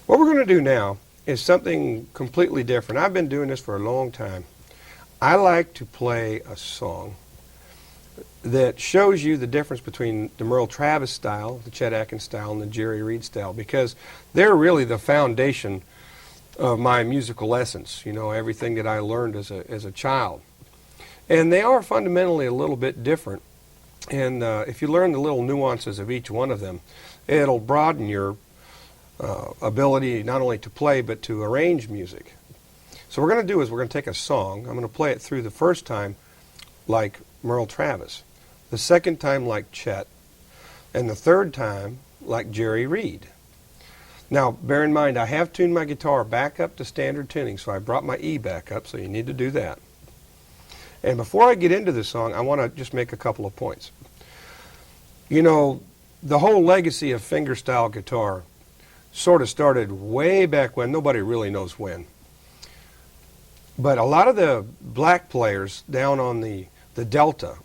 What we're going to do now is something completely different. I've been doing this for a long time. I like to play a song that shows you the difference between the Merle Travis style, the Chet Atkins style, and the Jerry Reed style, because they're really the foundation of my musical essence, you know, everything that I learned as a child. And they are fundamentally a little bit different. And if you learn the little nuances of each one of them, it'll broaden your ability not only to play but to arrange music. So what we're going to do is we're going to take a song. I'm going to play it through the first time like Merle Travis, the second time like Chet, and the third time like Jerry Reed. Now, bear in mind, I have tuned my guitar back up to standard tuning, so I brought my E back up, so you need to do that. And before I get into this song, I want to just make a couple of points. You know, the whole legacy of fingerstyle guitar sort of started way back when, nobody really knows when. But a lot of the black players down on the Delta,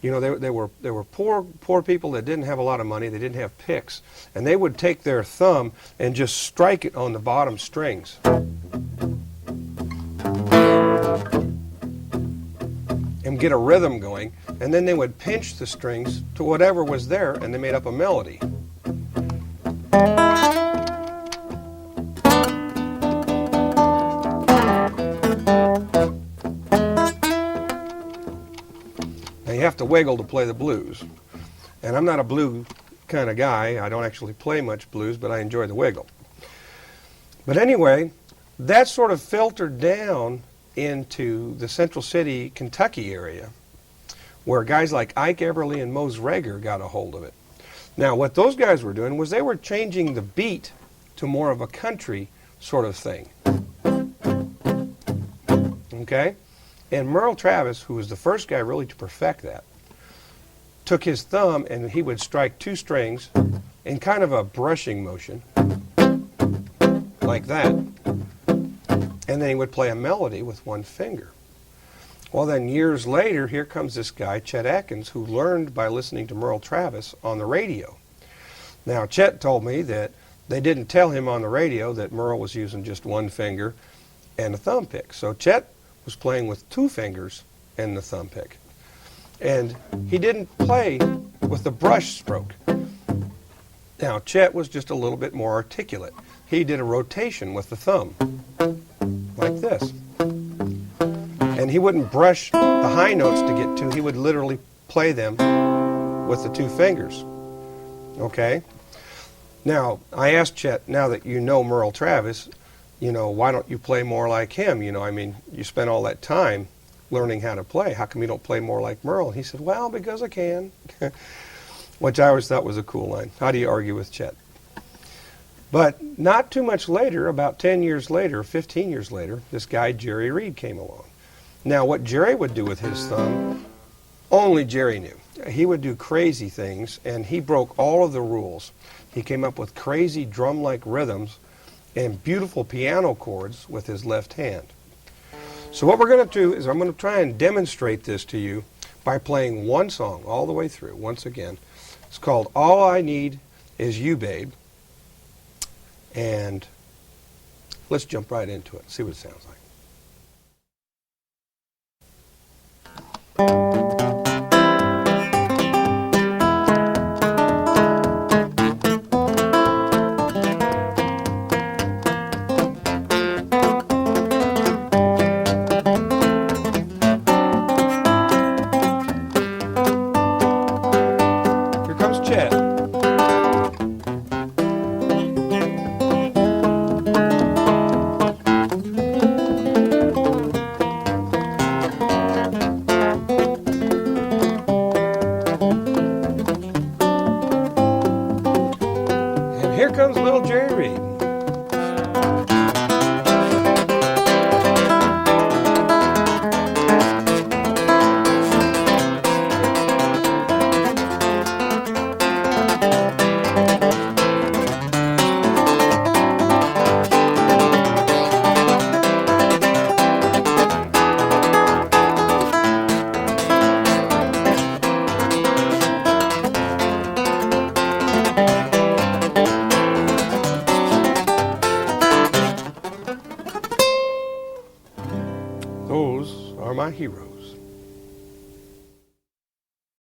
you know, they were poor people that didn't have a lot of money, they didn't have picks, and they would take their thumb and just strike it on the bottom strings. And get a rhythm going, and then they would pinch the strings to whatever was there, and they made up a melody. Now you have to wiggle to play the blues, and I'm not a blue kind of guy. I don't actually play much blues, but I enjoy the wiggle. But anyway, that sort of filtered down into the Central City, Kentucky area, where guys like Ike Everly and Mose Rager got a hold of it. Now, what those guys were doing was they were changing the beat to more of a country sort of thing. Okay? And Merle Travis, who was the first guy really to perfect that, took his thumb and he would strike two strings in kind of a brushing motion, like that. And then he would play a melody with one finger. Well, then years later, here comes this guy, Chet Atkins, who learned by listening to Merle Travis on the radio. Now, Chet told me that they didn't tell him on the radio that Merle was using just one finger and a thumb pick. So Chet was playing with two fingers and the thumb pick. And he didn't play with the brush stroke. Now, Chet was just a little bit more articulate. He did a rotation with the thumb, like this. And he wouldn't brush the high notes to get to, he would literally play them with the two fingers. Okay? Now, I asked Chet, now that you know Merle Travis, you know, why don't you play more like him? You know, I mean, you spent all that time learning how to play. How come you don't play more like Merle? And he said, well, because I can. Which I always thought was a cool line. How do you argue with Chet? But not too much later, about 10 years later, 15 years later, this guy Jerry Reed came along. Now, what Jerry would do with his thumb, only Jerry knew. He would do crazy things, and he broke all of the rules. He came up with crazy drum-like rhythms and beautiful piano chords with his left hand. So what we're going to do is I'm going to try and demonstrate this to you by playing one song all the way through, once again. It's called All I Need Is You, Babe. And let's jump right into it, see what it sounds like. Here comes Chet. Here comes little Jerry Reed. Those are my heroes.